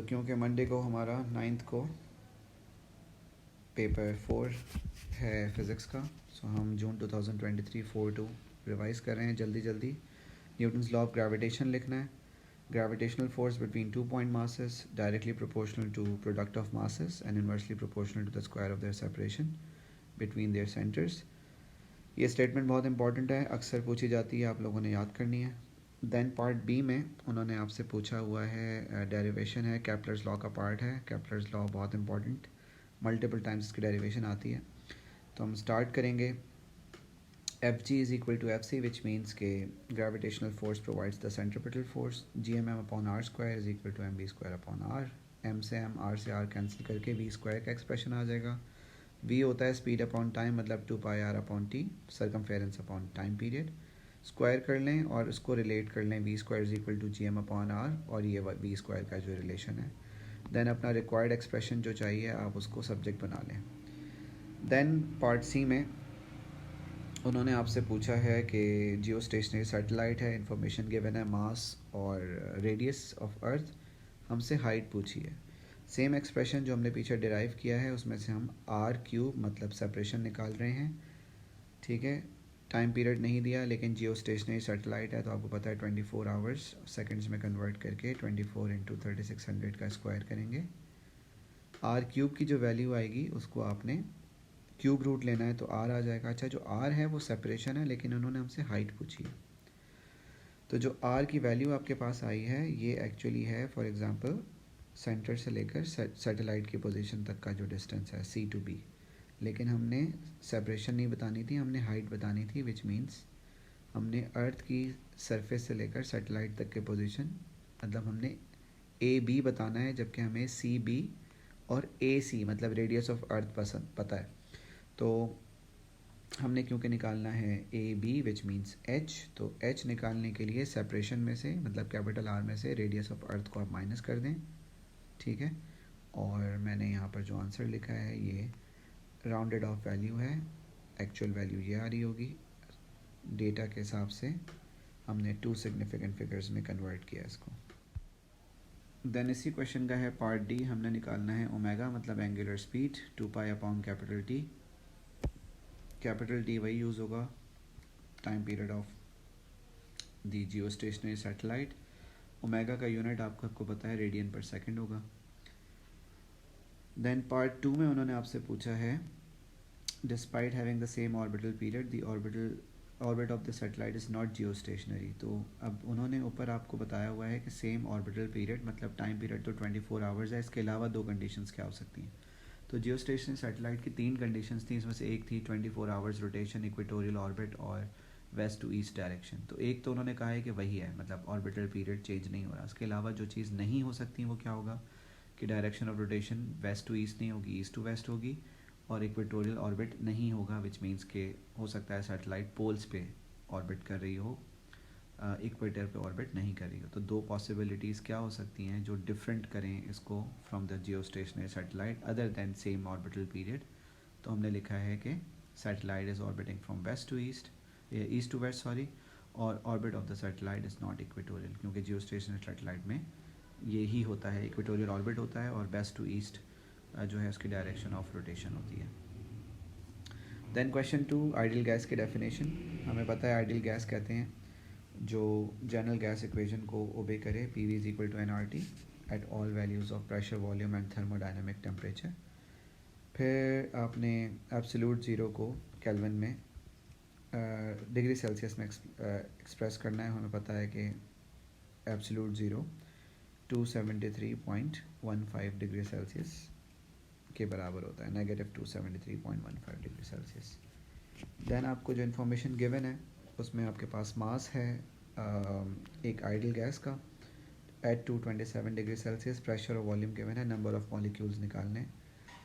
क्योंकि मंडे को हमारा 9th को पेपर 4 है फ़िज़िक्स का, सो हम जून 2023 4/2 रिवाइज़ कर रहे हैं जल्दी जल्दी। न्यूटन्स लॉ ऑफ ग्रेविटेशन लिखना है। Gravitational force between 2 point masses directly proportional to product of masses and inversely proportional to the square of their separation between their centres. ये स्टेटमेंट बहुत इंपॉर्टेंट है, अक्सर पूछी जाती है, आप लोगों ने याद करनी है। देन पार्ट बी में उन्होंने आपसे पूछा हुआ है डेरिवेशन है, केपलर्स लॉ का पार्ट है। केपलर्स लॉ बहुत इंपॉर्टेंट, मल्टीपल टाइम्स इसकी डेरिवेशन आती है। तो हम स्टार्ट करेंगे। F G is equal to F C, which means के gravitational force provides the centripetal force. G M M upon R square is equal to M B square upon R. M से M, R से R cancel करके V square का expression आ जाएगा। V होता है speed upon time, मतलब 2πr upon T, circumference upon time period. Square कर लें और उसको रिलेट कर लें, V square is equal to G M upon R, और ये वी स्क्वायर का जो रिलेशन है। देन अपना रिक्वायर्ड एक्सप्रेशन जो चाहिए आप उसको सब्जेक्ट बना लें। देन पार्ट सी में उन्होंने आपसे पूछा है कि जियो स्टेशनरी सैटेलाइट है, इंफॉर्मेशन गिवन है मास और रेडियस ऑफ अर्थ, हमसे हाइट पूछी है। सेम एक्सप्रेशन जो हमने पीछे डिराइव किया है उसमें से हम आर क्यूब मतलब सेपरेशन निकाल रहे हैं, ठीक है। टाइम पीरियड नहीं दिया, लेकिन जियो स्टेशनरी सैटेलाइट है तो आपको पता है 24 आवर्स सेकंड्स में कन्वर्ट करके 24 इंटू 3600 का स्क्वायर करेंगे। आर क्यूब की जो वैल्यू आएगी उसको आपने क्यूब रूट लेना है तो आर आ जाएगा। अच्छा, जो आर है वो सेपरेशन है, लेकिन उन्होंने हमसे हाइट पूछी है। तो जो आर की वैल्यू आपके पास आई है ये एक्चुअली है, फॉर एग्जांपल सेंटर से लेकर सैटेलाइट की पोजीशन तक का जो डिस्टेंस है सी टू बी, लेकिन हमने सेपरेशन नहीं बतानी थी, हमने हाइट बतानी थी, विच मीन्स हमने अर्थ की सरफेस से लेकर सैटेलाइट तक के पोजीशन, मतलब हमने ए बी बताना है, जबकि हमें सी बी और ए सी मतलब रेडियस ऑफ अर्थ पसंद पता है। तो हमने क्योंकि निकालना है A B which means H, तो एच निकालने के लिए सेपरेशन में से मतलब कैपिटल आर में से रेडियस ऑफ अर्थ को आप माइनस कर दें, ठीक है। और मैंने यहाँ पर जो आंसर लिखा है ये राउंडेड ऑफ वैल्यू है, एक्चुअल वैल्यू ये आ रही होगी। डेटा के हिसाब से हमने 2 सिग्निफिकेंट फिगर्स में कन्वर्ट किया इसको। देन इसी क्वेश्चन का है पार्ट डी, हमने निकालना है ओमेगा मतलब angular speed 2π upon capital T. Capital T वही यूज़ होगा time period of the geostationary satellite. Omega का यूनिट आपको पता है रेडियन पर सेकंड होगा। देन पार्ट 2 में उन्होंने आपसे पूछा है despite having the same orbital period the orbit of the satellite is not Jio stationery. तो अब उन्होंने ऊपर आपको बताया हुआ है कि सेम ऑर्बिटल पीरियड मतलब टाइम पीरियड तो 24 आवर्स है, इसके अलावा 2 कंडीशंस क्या हो सकती हैं। तो जियो स्टेशनरी सैटेलाइट की 3 कंडीशंस थी, इसमें से एक थी 24 आवर्स रोटेशन, इक्वेटोरियल ऑर्बिट और वेस्ट टू ईस्ट डायरेक्शन। तो एक तो उन्होंने कहा है कि वही है, मतलब ऑर्बिटल पीरियड चेंज नहीं हो रहा। इसके अलावा जो चीज़ नहीं हो सकती वो क्या होगा कि direction of rotation west to east नहीं होगी, ईस्ट टू वेस्ट होगी, और इक्वेटोरियल ऑर्बिट नहीं होगा, विच मीन्स के हो सकता है सैटेलाइट पोल्स पे ऑर्बिट कर रही हो, इक्वेटर पे ऑर्बिट नहीं कर रही हो। तो 2 पॉसिबिलिटीज़ क्या हो सकती हैं जो डिफरेंट करें इसको from the geostationary satellite other than same orbital period. तो हमने लिखा है कि satellite is orbiting from west to east, east to west sorry, और orbit of the satellite is not equatorial, क्योंकि जियो स्टेशनरी सैटेलाइट में ये ही होता है, इक्वेटोरियल ऑर्बिट होता है और वेस्ट टू ईस्ट जो है उसकी डायरेक्शन ऑफ रोटेशन होती है। देन क्वेश्चन 2, आइडियल गैस की डेफिनेशन। हमें पता है आइडियल गैस कहते हैं जो जनरल गैस इक्वेशन को ओबे करे, P V is equal to N R T at all values of pressure, volume and thermodynamic temperature. फिर आपने एब्सोल्यूट ज़ीरो को केल्विन में डिग्री सेल्सियस में एक्सप्रेस करना है। हमें पता है कि एब्सोल्यूट ज़ीरो 273.15 डिग्री सेल्सियस के बराबर होता है, नेगेटिव 273.15 डिग्री सेल्सियस। देन आपको जो इन्फॉर्मेशन गिवन है उसमें आपके पास मास है एक आइडियल गैस का एट 227 डिग्री सेल्सियस, प्रेशर और वॉल्यूम गिवन है, नंबर ऑफ़ मॉलिक्यूल्स निकालने।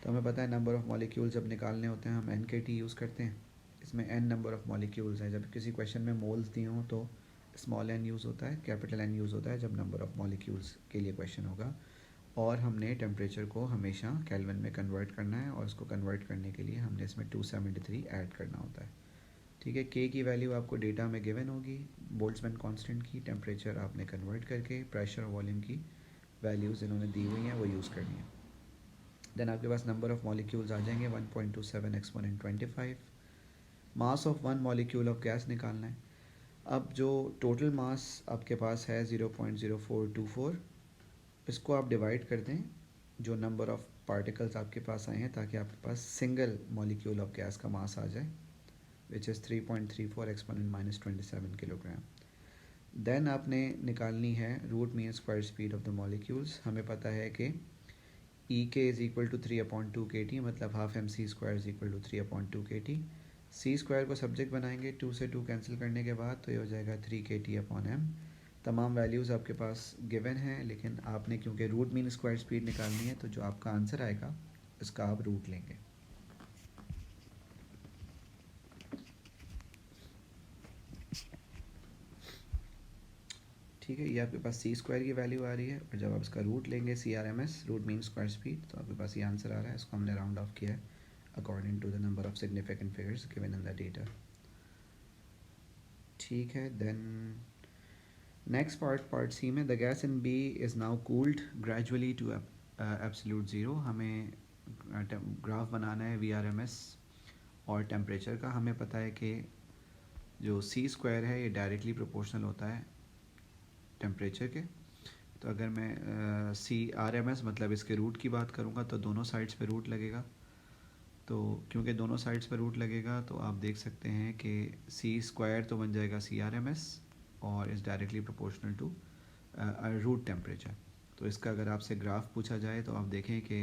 तो हमें पता है नंबर ऑफ़ मॉलिक्यूल्स जब निकालने होते हैं हम एन के टी यूज़ करते हैं। इसमें एन नंबर ऑफ़ मॉलिक्यूल्स हैं, जब किसी क्वेश्चन में मोल्स दिए हों तो स्मॉल एन यूज़ होता है, कैपिटल एन यूज़ होता है जब नंबर ऑफ़ मॉलिक्यूल्स के लिए क्वेश्चन होगा। और हमने टेम्परेचर को हमेशा केल्विन में कन्वर्ट करना है, और उसको कन्वर्ट करने के लिए हमने इसमें 273 ऐड करना होता है, ठीक है। के की वैल्यू आपको डेटा में गिवन होगी, बोल्ट्जमैन कांस्टेंट की, टेम्परेचर आपने कन्वर्ट करके, प्रेशर और वॉल्यूम की वैल्यूज़ इन्होंने दी हुई हैं वो यूज़ करनी है। देन आपके पास नंबर ऑफ़ मॉलिक्यूल्स आ जाएंगे 1.27 exponent 25। Mass of one molecule of gas निकालना है। अब जो टोटल मास आपके पास है 0.0424, इसको आप डिवाइड कर दें जो नंबर ऑफ़ पार्टिकल्स आपके पास आए हैं, ताकि आपके पास सिंगल मॉलिक्यूल ऑफ गैस का मास आ जाए, which is 3.34 exponent -27 kilogram. Then आपने निकालनी है root mean square speed of the molecules. हमें पता है कि E K is equal to 3/2 kT, मतलब half M C square is equal to 3/2 kT। C square को सब्जेक्ट बनाएंगे, 2 से 2 कैंसिल करने के बाद तो ये हो जाएगा 3 kT/m। तमाम वैल्यूज़ आपके पास गिवन हैं, लेकिन आपने क्योंकि रूट मीन स्क्वायर स्पीड निकालनी है तो जो आपका आंसर आएगा इसका आप रूट लेंगे। ठीक है, ये आपके पास सी स्क्वायर की वैल्यू आ रही है, और जब आप इसका रूट लेंगे CRMS root mean square speed, तो आपके पास ये आंसर आ रहा है। इसको हमने राउंड ऑफ किया है according to the number of significant figures given in the data. ठीक है, देन नेक्स्ट पार्ट सी में, the gas in B is now cooled gradually to absolute zero. हमें ग्राफ बनाना है VRMS और टेम्परेचर का। हमें पता है कि जो सी स्क्वायर है ये डायरेक्टली प्रोपोर्शनल होता है टेम्परेचर के। तो अगर मैं CRMS मतलब इसके रूट की बात करूँगा तो दोनों साइड्स पे रूट लगेगा। तो क्योंकि दोनों साइड्स पे रूट लगेगा तो आप देख सकते हैं कि सी स्क्वायर तो बन जाएगा CRMS और is directly proportional to root temperature. तो इसका अगर आपसे ग्राफ पूछा जाए तो आप देखें कि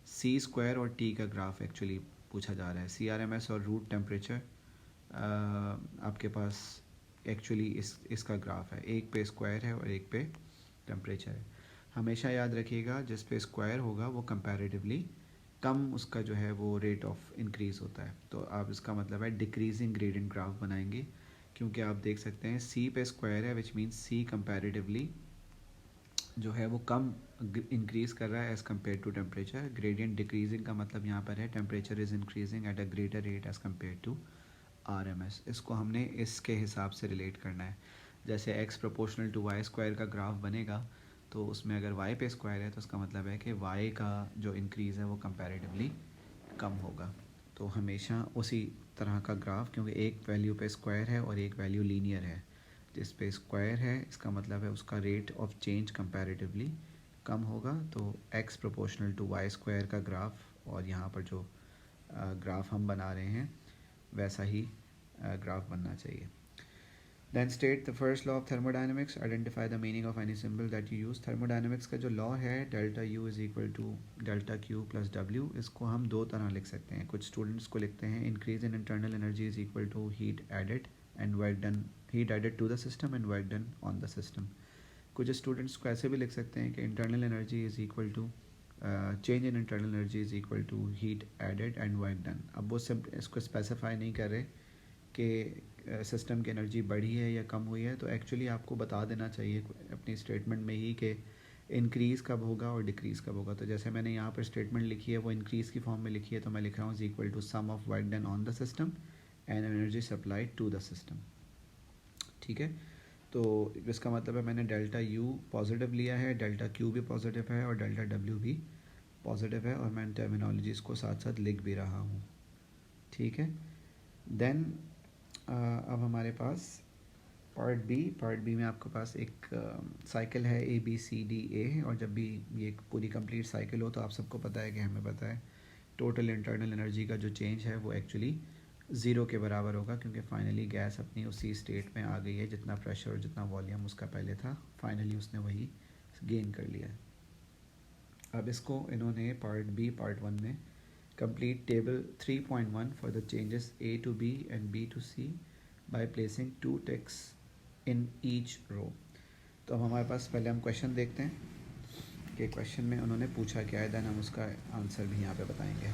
सी स्क्वायर और टी का ग्राफ एक्चुअली पूछा जा रहा है। CRMS और रूट टेम्परेचर आपके पास एक्चुअली इसका ग्राफ है, एक पे स्क्वायर है और एक पे टेम्परेचर है। हमेशा याद रखिएगा जिस पे स्क्वायर होगा वो कंपैरेटिवली कम उसका जो है वो रेट ऑफ इंक्रीज़ होता है। तो आप इसका मतलब है डिक्रीजिंग ग्रेडियंट ग्राफ बनाएंगे, क्योंकि आप देख सकते हैं सी पे स्क्वायर है, विच मीन्स सी कंपैरेटिवली जो है वो कम इंक्रीज़ कर रहा है as compare to temperature. Gradient decreasing का मतलब यहाँ पर है temperature is increasing at a greater rate as compare to RMS। इसको हमने इसके हिसाब से रिलेट करना है। जैसे x proportional to Y square का ग्राफ बनेगा, तो उसमें अगर y पे स्क्वायर है तो उसका मतलब है कि y का जो इंक्रीज़ है वो कंपैरेटिवली कम होगा। तो हमेशा उसी तरह का ग्राफ, क्योंकि एक वैल्यू पे स्क्वायर है और एक वैल्यू लीनियर है, जिस पे स्क्वायर है इसका मतलब है उसका रेट ऑफ चेंज कंपैरेटिवली कम होगा। तो x proportional to Y square का ग्राफ और यहाँ पर जो ग्राफ हम बना रहे हैं वैसा ही ग्राफ बनना चाहिए। Then state the first law of thermodynamics, identify the meaning of any symbol that you use. Thermodynamics का जो लॉ है डेल्टा U इज़ इक्वल टू डेल्टा Q प्लस W, इसको हम दो तरह लिख सकते हैं। कुछ स्टूडेंट्स को लिखते हैं increase in internal energy is equal to heat added and work done, heat added to the system and work done on the system. कुछ स्टूडेंट्स को ऐसे भी लिख सकते हैं कि internal energy is equal to change in internal energy is equal to heat added and work done. अब वो सिर्फ इसको स्पेसिफाई नहीं कर रहे कि सिस्टम की एनर्जी बढ़ी है या कम हुई है, तो एक्चुअली आपको बता देना चाहिए अपनी स्टेटमेंट में ही कि इंक्रीज़ कब होगा और डिक्रीज़ कब होगा। तो जैसे मैंने यहाँ पर स्टेटमेंट लिखी है वो इंक्रीज़ की फॉर्म में लिखी है, तो मैं लिख रहा हूँ is equal to sum of work done on the system and energy supplied to the system. ठीक है, तो इसका मतलब है मैंने डेल्टा U पॉजिटिव लिया है, डेल्टा Q भी पॉजिटिव है और डेल्टा W भी पॉजिटिव है, और मैं टर्मिनोलॉजीज़ को साथ साथ लिख भी रहा हूँ। ठीक है, देन अब हमारे पास पार्ट बी में आपके पास एक साइकिल है ABCDA, और जब भी ये एक पूरी कंप्लीट साइकिल हो तो आप सबको पता है कि हमें पता है टोटल इंटरनल एनर्जी का जो चेंज है वो एक्चुअली ज़ीरो के बराबर होगा, क्योंकि फाइनली गैस अपनी उसी स्टेट में आ गई है, जितना प्रेशर और जितना वॉल्यूम उसका पहले था फाइनली उसने वही गेन कर लिया है। अब इसको इन्होंने पार्ट 1 में complete table 3.1 for the changes A to B and B to C by placing two ticks in each row। तो अब हमारे पास पहले हम क्वेश्चन देखते हैं कि क्वेश्चन में उन्होंने पूछा क्या है, देन हम उसका आंसर भी यहाँ पे बताएंगे।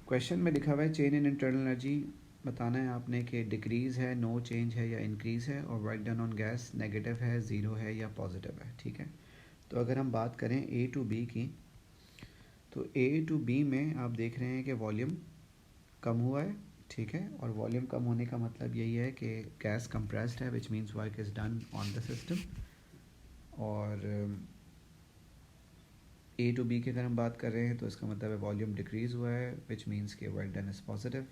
क्वेश्चन में लिखा हुआ है चेंज इन इंटरनल एनर्जी, बताना है आपने कि डिक्रीज़ है, नो चेंज है या इंक्रीज़ है, और work done on gas negative है, ज़ीरो है या पॉजिटिव है। ठीक है, तो अगर हम बात करें A to B की, तो A to B में आप देख रहे हैं कि वॉल्यूम कम हुआ है। ठीक है, और वॉल्यूम कम होने का मतलब यही है कि गैस कंप्रेस्ड है, which means work is done on the system, और ए टू बी की अगर हम बात कर रहे हैं तो इसका मतलब है वॉल्यूम डिक्रीज़ हुआ है, विच मीन्स के वर्क डन इज़ पॉजिटिव,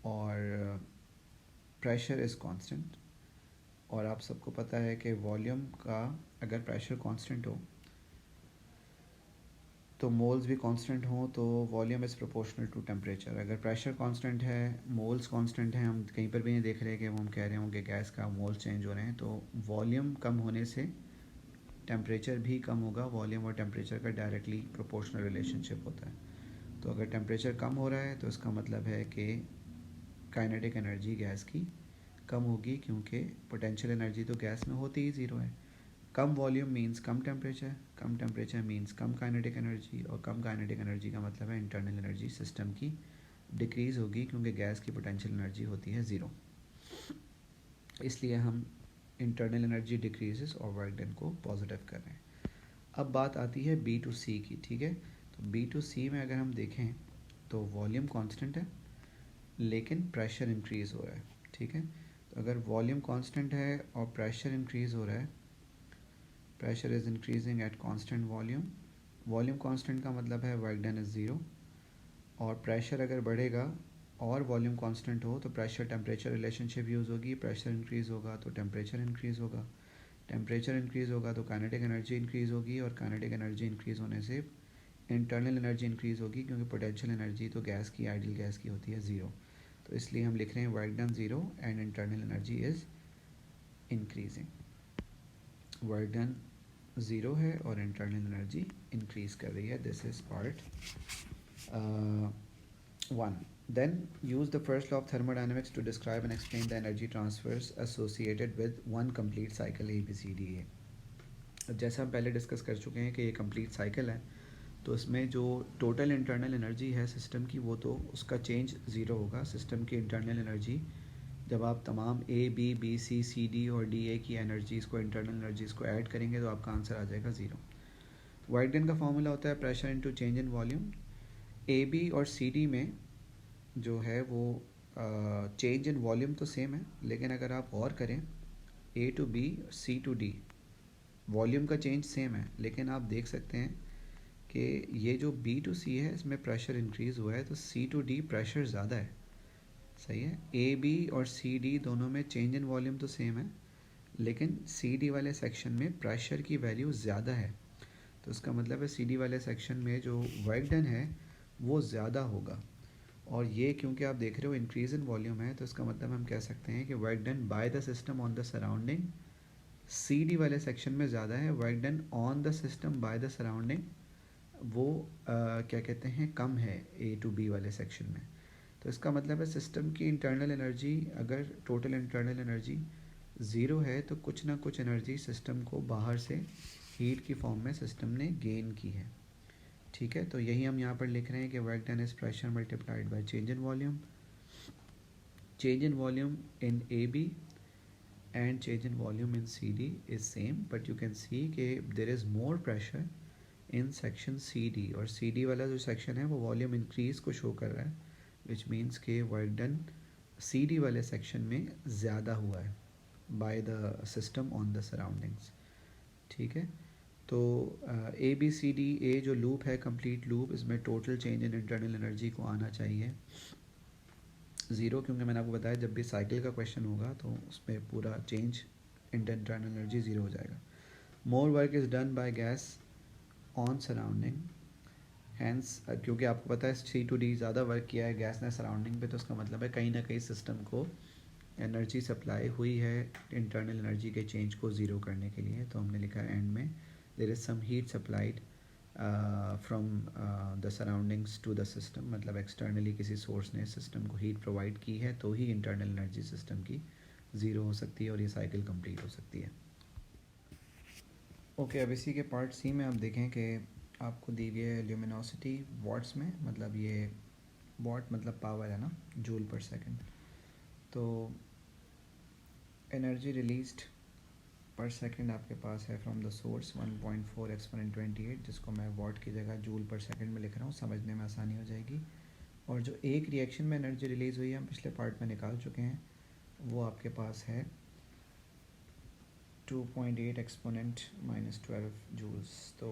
और प्रेशर इज़ कांस्टेंट। और आप सबको पता है कि वॉल्यूम का अगर प्रेशर कांस्टेंट हो तो मोल्स भी कांस्टेंट हों, तो volume is proportional to temperature. अगर प्रेशर कांस्टेंट है, मोल्स कांस्टेंट हैं, हम कहीं पर भी नहीं देख रहे कि वो हम कह रहे हों कि गैस का मोल्स चेंज हो रहे हैं, तो वॉल्यूम कम होने से टेम्परेचर भी कम होगा। वॉल्यूम और टेम्परेचर का डायरेक्टली प्रोपोर्शनल रिलेशनशिप होता है। तो अगर टेम्परेचर कम हो रहा है तो इसका मतलब है कि काइनेटिक एनर्जी गैस की कम होगी, क्योंकि पोटेंशियल एनर्जी तो गैस में होती ही ज़ीरो है। कम वॉल्यूम मींस कम टेम्परेचर मींस कम काइनेटिक एनर्जी, और कम काइनेटिक एनर्जी का मतलब है इंटरनल एनर्जी सिस्टम की डिक्रीज़ होगी, क्योंकि गैस की पोटेंशियल एनर्जी होती है ज़ीरो। इसलिए हम इंटरनल एनर्जी डिक्रीजेस और वर्क डन को पॉजिटिव कर रहे हैं। अब बात आती है बी टू सी की, ठीक है। तो बी टू सी में अगर हम देखें तो वॉल्यूम कांस्टेंट है लेकिन प्रेशर इंक्रीज़ हो रहा है, ठीक है। तो अगर वॉल्यूम कांस्टेंट है और प्रेशर इंक्रीज़ हो रहा है, pressure is increasing at constant volume, volume constant का मतलब है वर्क डन इज़ ज़ीरो, और प्रेशर अगर बढ़ेगा और वॉल्यूम कांस्टेंट हो तो प्रेशर टेम्परेचर रिलेशनशिप यूज़ होगी, प्रेशर इंक्रीज़ होगा तो टेम्परेचर इंक्रीज़ होगा, टेम्परेचर इंक्रीज़ होगा तो काइनेटिक एनर्जी इंक्रीज़ होगी, और काइनेटिक एनर्जी इंक्रीज़ होने से इंटरनल एनर्जी इंक्रीज़ होगी, क्योंकि पोटेंशियल एनर्जी तो गैस की, आइडियल गैस की होती है ज़ीरो। तो इसलिए हम लिख रहे हैं work done zero and internal energy is increasing. Work done zero है और इंटरनल एनर्जी इंक्रीज़ कर रही है। This is part 1. Then use the first law of thermodynamics to describe and explain the energy transfers associated with one complete cycle A, B, C, D, A. जैसा हम पहले discuss कर चुके हैं कि ये कंप्लीट साइकिल है, तो इसमें जो टोटल इंटरनल एनर्जी है सिस्टम की, वो तो उसका चेंज ज़ीरो होगा। सिस्टम की इंटरनल एनर्जी जब आप तमाम A B B C C D और डी ए की एनर्जीज़ को, इंटरनल एनर्जीज़ को ऐड करेंगे तो आपका आंसर आ जाएगा ज़ीरो। वर्क डन का फॉर्मूला होता है pressure into change in volume. A B और सी डी में जो है वो चेंज इन वॉल्यूम तो सेम है, लेकिन अगर आप और करें A to B C to D, volume का चेंज सेम है, लेकिन आप देख सकते हैं कि ये जो बी टू सी है इसमें प्रेशर इंक्रीज़ हुआ है, तो सी टू डी प्रेशर ज़्यादा है, सही है। ए बी और सी डी दोनों में चेंज इन वॉल्यूम तो सेम है, लेकिन सी डी वाले सेक्शन में प्रेशर की वैल्यू ज़्यादा है, तो इसका मतलब है सी डी वाले सेक्शन में जो वर्क डन है वो ज़्यादा होगा। और ये क्योंकि आप देख रहे हो इंक्रीज इन वॉल्यूम है, तो इसका मतलब हम कह सकते हैं कि work done by the system on the surrounding C D वाले सेक्शन में ज़्यादा है, work done on the system by the surrounding वो क्या कहते हैं कम है ए टू बी वाले सेक्शन में। तो इसका मतलब है सिस्टम की इंटरनल एनर्जी, अगर टोटल इंटरनल एनर्जी ज़ीरो है तो कुछ ना कुछ एनर्जी सिस्टम को बाहर से हीट की फॉर्म में सिस्टम ने गेन की है, ठीक है। तो यही हम यहाँ पर लिख रहे हैं कि work done is pressure multiplied by change in volume. Change in volume in A B and change in volume in C D is same, but you can see कि there is more pressure in section C D, और C D वाला जो section है वो volume increase को show कर रहा है, विच मीन्स के वर्क डन सी डी वाले सेक्शन में ज़्यादा हुआ है bye the system on the surroundings, ठीक है। तो A B C D A जो लूप है कंप्लीट लूप, इसमें total change in internal energy को आना चाहिए ज़ीरो, क्योंकि मैंने आपको बताया जब भी साइकिल का क्वेश्चन होगा तो उसमें पूरा change in internal energy zero हो जाएगा। More work is done by gas on surrounding, hence क्योंकि आपको पता है सी टू डी ज़्यादा वर्क किया है गैस ने सराउंडिंग पे, तो उसका मतलब है कहीं ना कहीं सिस्टम को एनर्जी सप्लाई हुई है इंटरनल एनर्जी के चेंज को ज़ीरो करने के लिए। तो हमने लिखा है एंड में there is some heat supplied from the surroundings to the system, मतलब एक्सटर्नली किसी सोर्स ने सिस्टम को हीट प्रोवाइड की है तो ही इंटरनल एनर्जी सिस्टम की ज़ीरो हो सकती है और ये साइकिल कंप्लीट हो सकती है। ओके, अब इसी के पार्ट सी में आप देखें कि आपको दी गई है ल्यूमिनोसिटी वॉट्स में, मतलब ये वॉट मतलब पावर है ना, जूल पर सेकंड। तो एनर्जी रिलीज्ड पर सेकंड आपके पास है फ्रॉम द सोर्स 1.4 एक्सपोनेंट 28, जिसको मैं वॉट की जगह जूल पर सेकंड में लिख रहा हूँ, समझने में आसानी हो जाएगी। और जो एक रिएक्शन में एनर्जी रिलीज़ हुई है हम पिछले पार्ट में निकाल चुके हैं, वो आपके पास है 2.8 एक्सपोनेंट -12 जूल्स। तो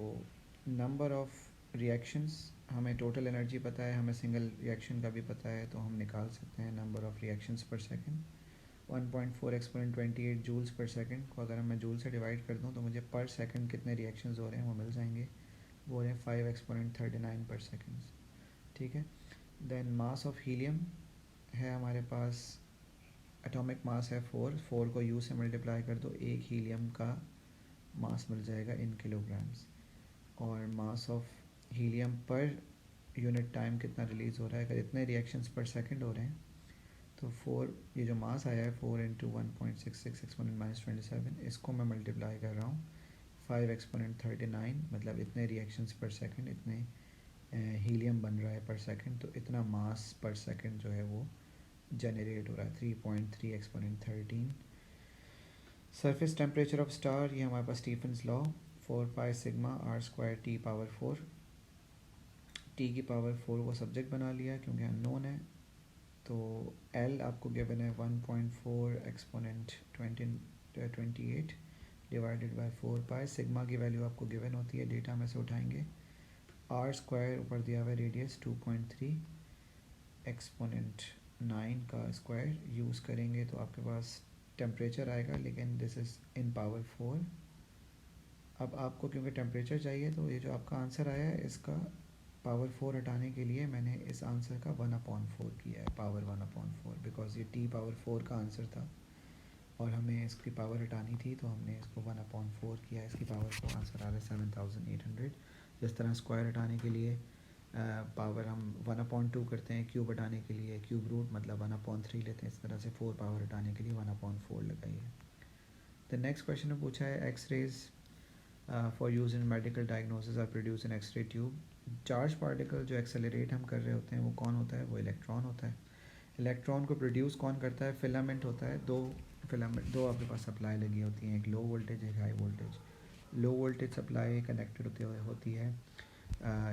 नंबर ऑफ रिएक्शंस, हमें टोटल एनर्जी पता है, हमें सिंगल रिएक्शन का भी पता है, तो हम निकाल सकते हैं number of reactions per second. 1.4 exponent 28 joules per second को अगर मैं जूल से डिवाइड कर दूं तो मुझे पर सेकंड कितने रिएक्शंस हो रहे हैं वो मिल जाएंगे। वो रहे 5 एक्सपोनेंट 39 पर सेकंड। ठीक है। देन मास ऑफ हीलियम है हमारे पास, एटॉमिक मास है 4 को यू से मल्टीप्लाई कर दो, एक हीलियम का मास मिल जाएगा इन किलोग्राम्स। और mass of helium per unit time कितना रिलीज़ हो रहा है, अगर इतने रिएक्शंस पर सेकंड हो रहे हैं तो 4, ये जो मास आया है 4 इंटू 1.66 एक्सपोनेंट -27, इसको मैं मल्टीप्लाई कर रहा हूँ 5 एक्सपोनेंट 39, मतलब इतने रिएक्शंस पर सेकंड, इतने हीलियम बन रहा है पर सेकंड, तो इतना मास पर सेकंड जो है वो जनरेट हो रहा है 3.3 exponent 13। Surface temperature of star, ये हमारे पास Stefan's law 4 pi sigma R square T power 4, T की पावर 4 वो सब्जेक्ट बना लिया क्योंकि अननोन है। तो एल आपको गिवन है 1.4 exponent 28 divided by 4 pi. Sigma की वैल्यू आपको गिवन होती है, डेटा में से उठाएंगे। आर स्क्वायर ऊपर दिया हुआ है रेडियस 2.3 एक्सपोनेंट 9 का स्क्वायर यूज़ करेंगे तो आपके पास टेम्परेचर आएगा, लेकिन दिस इज़ इन पावर 4। अब आपको क्योंकि टेम्परेचर चाहिए तो ये जो आपका आंसर आया है इसका पावर 4 हटाने के लिए मैंने इस आंसर का 1/4 किया है, पावर 1/4, बिकॉज ये टी पावर 4 का आंसर था और हमें इसकी पावर हटानी थी तो हमने इसको 1/4 किया, इसकी पावर को आंसर आ रहा है 7800। जिस तरह स्क्वायर हटाने के लिए पावर हम 1/2 करते हैं, क्यूब हटाने के लिए क्यूब रूट मतलब 1/3 लेते हैं, इस तरह से 4 पावर हटाने के लिए 1/4 लगाइए। द नेक्स्ट क्वेश्चन में पूछा है X rays for use in medical diagnosis are produce in X ray tube. Charge particle जो एक्सेलरेट हम कर रहे होते हैं वो कौन होता है, वो इलेक्ट्रॉन होता है। इलेक्ट्रॉन को प्रोड्यूस कौन करता है, फिलामेंट होता है। दो आपके पास सप्लाई लगी होती हैं, एक लो वोल्टेज एक high voltage. Low voltage supply connected होती है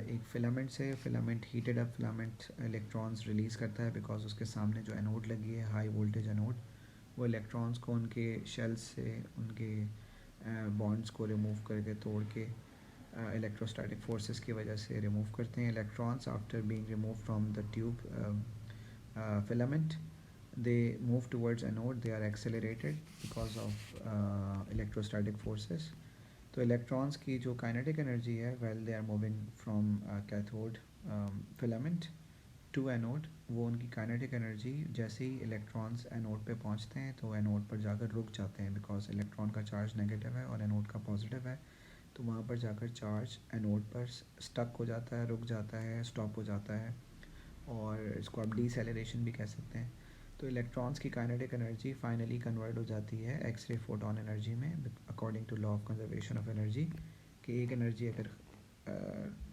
एक फिलामेंट से। Filament heated up filament electrons release करता है बिकॉज उसके सामने जो एनोड लगी है हाई वोल्टेज एनोड, वो इलेक्ट्रॉन्स को उनके शेल्स से उनके बॉन्ड्स को रिमूव करके तोड़ के इलेक्ट्रोस्टैटिक फोर्सेस की वजह से रिमूव करते हैं। Electrons after being remove from the tube filament, they move towards anode, they are accelerated because of electrostatic forces. तो इलेक्ट्रॉन्स की जो काइनेटिक एनर्जी है, well they are moving from cathode filament to anode, वो उनकी kinetic energy जैसे ही electrons anode पे पहुंचते हैं तो एनोड पर जाकर रुक जाते हैं, बिकॉज इलेक्ट्रॉन का चार्ज नेगेटिव है और एनोड का पॉजिटिव है, तो वहाँ पर जाकर चार्ज एनोड पर स्टक हो जाता है, रुक जाता है, स्टॉप हो जाता है, और इसको आप डीसेलेरेशन भी कह सकते हैं। तो इलेक्ट्रॉन्स की काइनेटिक एनर्जी फाइनली कन्वर्ट हो जाती है एक्सरे फोटोन एनर्जी में, according to law of conservation of energy, कि एक एनर्जी अगर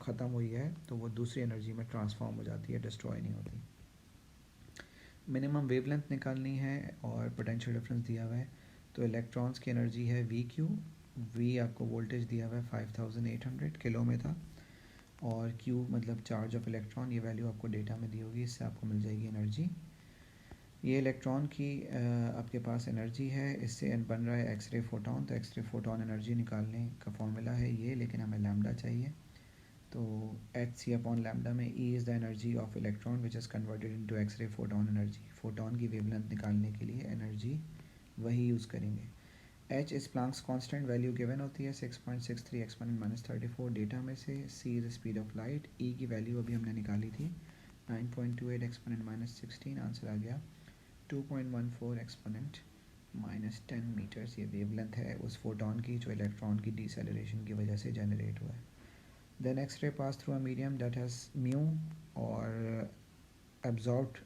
ख़त्म हुई है तो वो दूसरी एनर्जी में ट्रांसफॉर्म हो जाती है, डिस्ट्रॉय नहीं होती। मिनिमम वेवलेंथ निकालनी है और पोटेंशियल डिफरेंस दिया हुआ है। तो इलेक्ट्रॉन्स की एनर्जी है वी क्यू, वी आपको वोल्टेज दिया हुआ है 5800 किलो में था, और क्यू मतलब चार्ज ऑफ इलेक्ट्रॉन, ये वैल्यू आपको डेटा में दी होगी, इससे आपको मिल जाएगी एनर्जी। ये इलेक्ट्रॉन की आपके पास एनर्जी है, इससे बन रहा है एक्सरे फोटोन, तो एक्सरे फोटोन एनर्जी निकालने का फॉर्मूला है ये, लेकिन हमें लैम्डा चाहिए, तो एच सी अपॉन लैम्डा में E is the energy of electron which is converted into X-ray photon energy. Photon की वेवलेंथ निकालने के लिए एनर्जी वही यूज़ करेंगे। H is Planck's constant, value given होती है 6.63 एक्सपोनेंट -34 डेटा में से। C is speed of light, E की वैल्यू अभी हमने निकाली थी 9.28 एक्सपोनेंट -16, आंसर आ गया 2.14 एक्सपोनेंट -10 मीटर्स। ये वेवलेंथ है उस फोटोन की जो इलेक्ट्रॉन की डीसेलरेशन की वजह से जनरेट हुआ है। Then X-ray pass through a medium that has mu, और एब्जॉर्ब्ड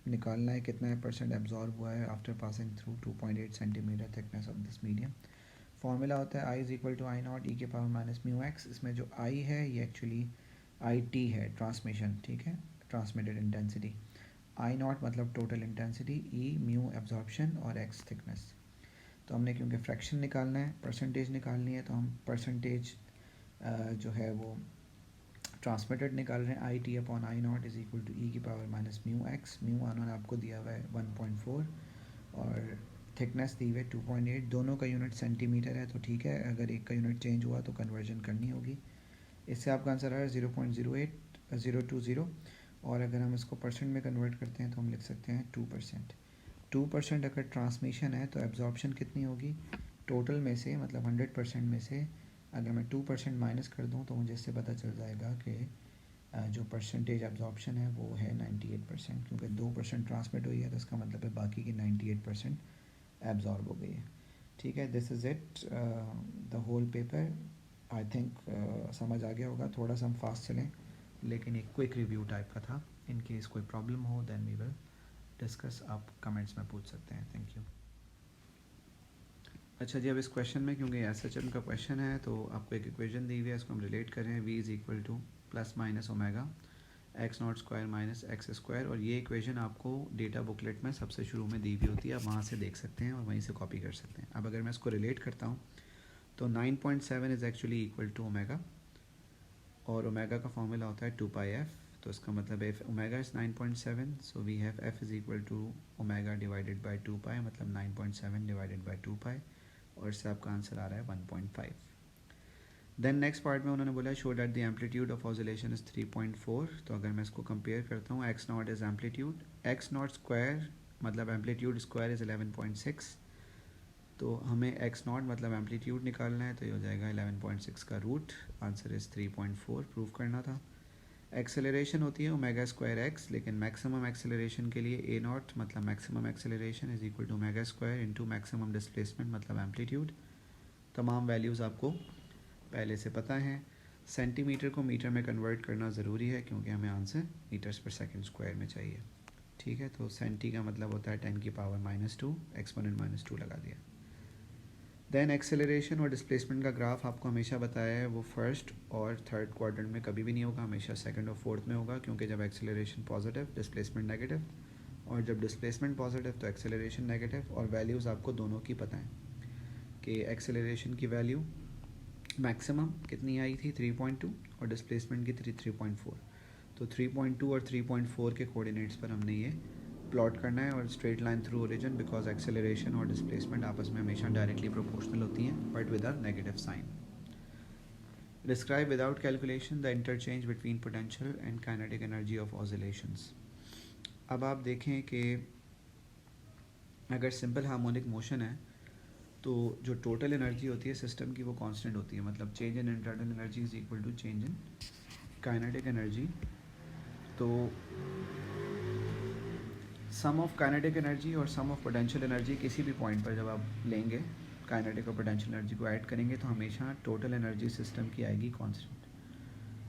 निकालना है कितना है परसेंट एब्जॉर्ब हुआ है after passing through 2.8 centimetre thickness of this medium. Formula होता है I is equal to I not E के पावर माइनस म्यू एक्स। इसमें जो आई है ये एक्चुअली आई टी है, ट्रांसमिशन, ठीक है, ट्रांसमिटेड इंटेंसिटी। आई नॉट मतलब टोटल इंटेंसिटी, ई म्यू एब्जॉर्प्शन और एक्स थिकनेस। तो हमने क्योंकि फ्रैक्शन निकालना है, परसेंटेज निकालनी है, तो हम परसेंटेज जो है वो ट्रांसमिटेड निकाल रहे हैं। I T upon I not is equal to E की power minus mu X. Mu आना आपको दिया हुआ है 1.4 और थिकनेस दी हुई है 2.8, दोनों का यूनिट सेंटीमीटर है तो ठीक है, अगर एक का यूनिट चेंज हुआ तो कन्वर्जन करनी होगी। इससे आपका आंसर आ रहा है 0.08020, और अगर हम इसको परसेंट में कन्वर्ट करते हैं तो हम लिख सकते हैं 2%। 2% अगर ट्रांसमिशन है तो एब्जॉर्प्शन कितनी होगी, टोटल में से मतलब 100% में से अगर मैं 2% माइनस कर दूं तो मुझे इससे पता चल जाएगा कि जो परसेंटेज एब्जॉर्प्शन है वो है 98%, क्योंकि 2% ट्रांसमिट हुई है तो इसका मतलब है बाकी की 98% एब्जॉर्ब हो गई है। ठीक है, this is it the whole paper. I think समझ आ गया होगा, थोड़ा सा हम फास्ट चलें लेकिन एक क्विक रिव्यू टाइप का था। इन केस कोई प्रॉब्लम हो देन वी विल डिस्कस, आप कमेंट्स में पूछ सकते हैं। Thank you. अच्छा जी, अब इस क्वेश्चन में क्योंकि एसएचएम का क्वेश्चन है तो आपको एक इक्वेशन दी हुई है, इसको हम रिलेट करें। v is equal two plus minus omega x not square minus x square, और ये इक्वेशन आपको डेटा बुकलेट में सबसे शुरू में दी हुई होती है, आप वहाँ से देख सकते हैं और वहीं से कॉपी कर सकते हैं। अब अगर मैं इसको रिलेट करता हूँ तो 9.7 is actually equal to omega, और ओमेगा का फॉर्मूला होता है 2πf, तो इसका मतलब है omega is 9.7, so we have f is equal to omega divided by 2π, मतलब 9.7 डिवाइडेड बाई 2π, और इससे आपका आंसर आ रहा है 1.5। देन नेक्स्ट पार्ट में उन्होंने बोला show that the amplitude of oscillation is 3.4, तो अगर मैं इसको कंपेयर करता हूँ, x not is amplitude, x not square मतलब एम्पलीट्यूड स्क्वायर इज़ 11.6, तो हमें एक्स नॉट मतलब एम्पलीट्यूड निकालना है, तो ये हो जाएगा 11.6 का रूट, आंसर इज़ 3.4, प्रूव करना था। एक्सेलरेशन होती है ओमेगा स्क्वायर एक्स, लेकिन मैक्सिमम एक्सेलरेशन के लिए ए नॉट मतलब maximum acceleration is equal to omega square into maximum displacement मतलब एम्पलीट्यूड। तमाम वैल्यूज़ आपको पहले से पता हैं। सेंटीमीटर को मीटर में कन्वर्ट करना ज़रूरी है क्योंकि हमें आंसर मीटर्स पर सेकंड स्क्वायर में चाहिए। ठीक है, तो सेंटी का मतलब होता है 10 की पावर -2, एक्सपोनेंट -2 लगा दिया। देन एक्सेलरेशन और डिस्प्लेसमेंट का ग्राफ आपको हमेशा बताया है वो फर्स्ट और थर्ड क्वाड्रेंट में कभी भी नहीं होगा, हमेशा सेकंड और फोर्थ में होगा, क्योंकि जब एक्सेलरेशन पॉजिटिव डिस्प्लेसमेंट नेगेटिव, और जब डिस्प्लेसमेंट पॉजिटिव तो एक्सेलरेशन नेगेटिव। और वैल्यूज़ आपको दोनों की पता है कि एक्सेलरेशन की वैल्यू मैक्सिमम कितनी आई थी 3.2 और डिस्प्लेसमेंट की 3.4, तो 3.2 और 3.4 के कोऑर्डिनेट्स पर हमने ये प्लॉट करना है, और straight line through origin, because acceleration और डिस्प्लेसमेंट आपस में हमेशा डायरेक्टली प्रोपोर्शनल होती हैं but with a negative sign. Describe without calculation the interchange between potential and kinetic energy of oscillations. अब आप देखें कि अगर सिंपल हार्मोनिक मोशन है तो जो टोटल एनर्जी होती है सिस्टम की वो कांस्टेंट होती है, मतलब change in internal energy is equal to change in kinetic energy. तो सम ऑफ काइनेटिक एनर्जी और सम ऑफ पोटेंशियल एनर्जी किसी भी पॉइंट पर जब आप लेंगे काइनेटिक और पोटेंशियल एनर्जी को ऐड करेंगे तो हमेशा टोटल एनर्जी सिस्टम की आएगी कांस्टेंट,